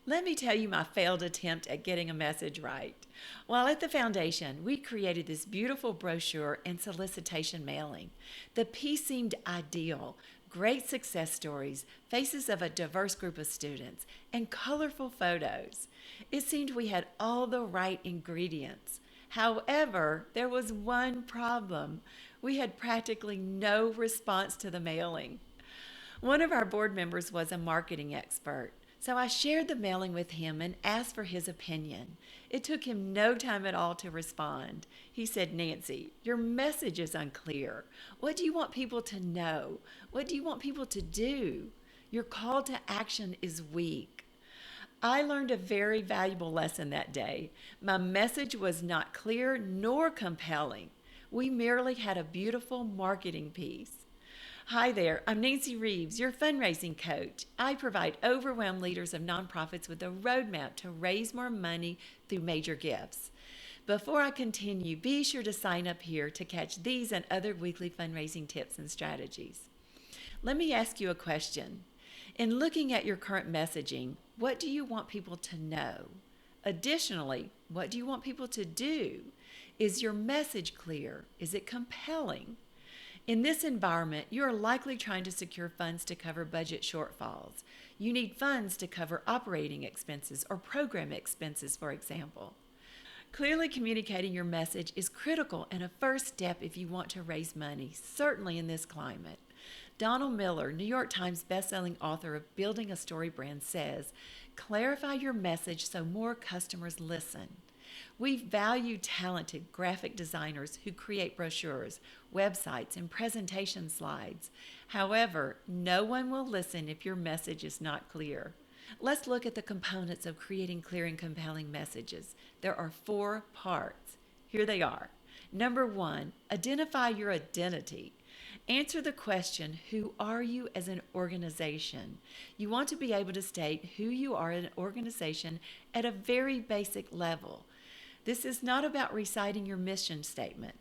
Let me tell you my failed attempt at getting a message right. While at the foundation, we created this beautiful brochure and solicitation mailing. The piece seemed ideal: great success stories, faces of a diverse group of students, and colorful photos. It seemed we had all the right ingredients. However, there was one problem. We had practically no response to the mailing. One of our board members was a marketing expert, so I shared the mailing with him and asked for his opinion. It took him no time at all to respond. He said, "Nancy, your message is unclear. What do you want people to know? What do you want people to do? Your call to action is weak." I learned a very valuable lesson that day. My message was not clear nor compelling. We merely had a beautiful marketing piece. Hi there, I'm Nancy Reeves, your fundraising coach. I provide overwhelmed leaders of nonprofits with a roadmap to raise more money through major gifts. Before I continue, be sure to sign up here to catch these and other weekly fundraising tips and strategies. Let me ask you a question. In looking at your current messaging, what do you want people to know? Additionally, what do you want people to do? Is your message clear? Is it compelling? In this environment, you are likely trying to secure funds to cover budget shortfalls. You need funds to cover operating expenses or program expenses, for example. Clearly communicating your message is critical and a first step if you want to raise money, certainly in this climate. Donald Miller, New York Times bestselling author of Building a Story Brand, says, "Clarify your message so more customers listen." We value talented graphic designers who create brochures, websites, and presentation slides. However, no one will listen if your message is not clear. Let's look at the components of creating clear and compelling messages. There are 4 parts. Here they are. Number 1, identify your identity. Answer the question, who are you as an organization? You want to be able to state who you are as an organization at a very basic level. This is not about reciting your mission statement.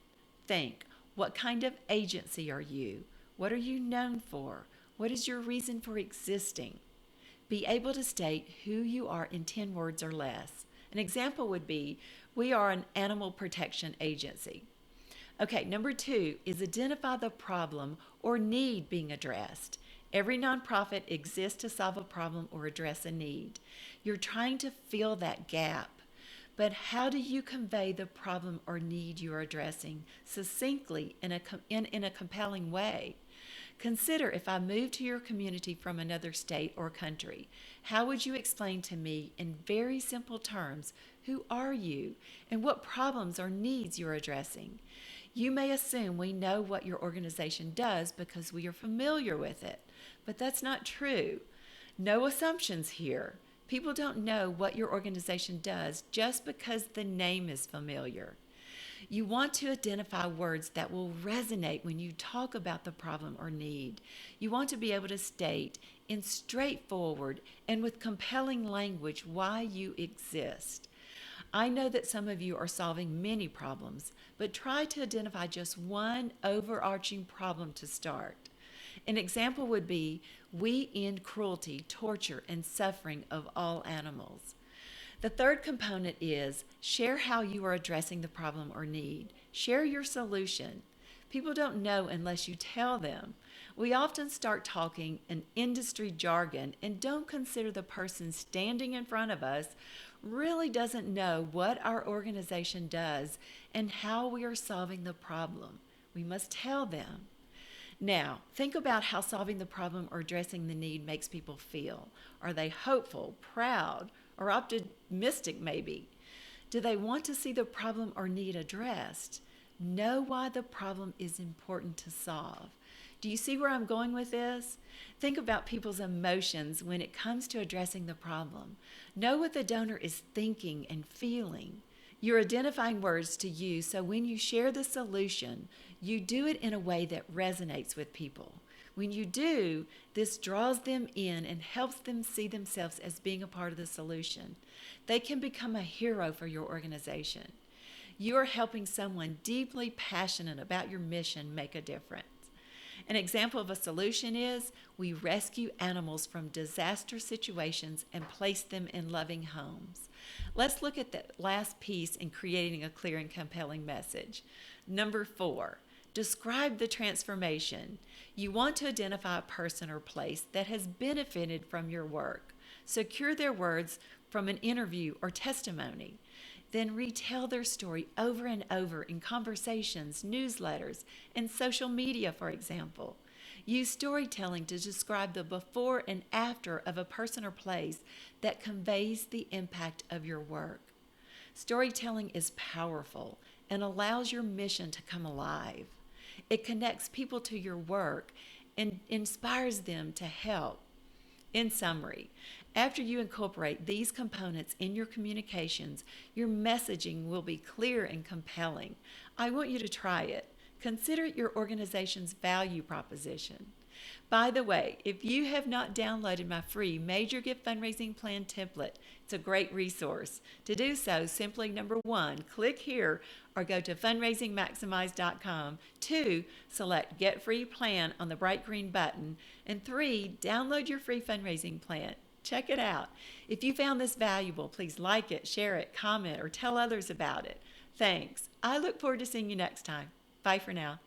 Think, what kind of agency are you? What are you known for? What is your reason for existing? Be able to state who you are in 10 words or less. An example would be, we are an animal protection agency. Okay, number 2 is identify the problem or need being addressed. Every nonprofit exists to solve a problem or address a need. You're trying to fill that gap. But how do you convey the problem or need you're addressing succinctly in a compelling way? Consider, if I moved to your community from another state or country, how would you explain to me in very simple terms who are you and what problems or needs you're addressing? You may assume we know what your organization does because we are familiar with it, but that's not true. No assumptions here. People don't know what your organization does just because the name is familiar. You want to identify words that will resonate when you talk about the problem or need. You want to be able to state in straightforward and with compelling language why you exist. I know that some of you are solving many problems, but try to identify just one overarching problem to start. An example would be, we end cruelty, torture, and suffering of all animals. The third component is share how you are addressing the problem or need. Share your solution. People don't know unless you tell them. We often start talking in industry jargon and don't consider the person standing in front of us really doesn't know what our organization does and how we are solving the problem. We must tell them. Now, think about how solving the problem or addressing the need makes people feel. Are they hopeful, proud, or optimistic maybe? Do they want to see the problem or need addressed? Know why the problem is important to solve. Do you see where I'm going with this? Think about people's emotions when it comes to addressing the problem. Know what the donor is thinking and feeling. You're identifying words to use so when you share the solution, you do it in a way that resonates with people. When you do, this draws them in and helps them see themselves as being a part of the solution. They can become a hero for your organization. You are helping someone deeply passionate about your mission make a difference. An example of a solution is we rescue animals from disaster situations and place them in loving homes. Let's look at the last piece in creating a clear and compelling message. Number 4, describe the transformation. You want to identify a person or place that has benefited from your work. Secure their words from an interview or testimony. Then retell their story over and over in conversations, newsletters, and social media, for example. Use storytelling to describe the before and after of a person or place that conveys the impact of your work. Storytelling is powerful and allows your mission to come alive. It connects people to your work and inspires them to help. In summary, after you incorporate these components in your communications, your messaging will be clear and compelling. I want you to try it. Consider it your organization's value proposition. By the way, if you have not downloaded my free Major Gift Fundraising Plan template, it's a great resource. To do so, simply number 1, click here or go to fundraisingmaximize.com. 2, select Get Free Plan on the bright green button. And 3, download your free fundraising plan. Check it out. If you found this valuable, please like it, share it, comment, or tell others about it. Thanks. I look forward to seeing you next time. Bye for now.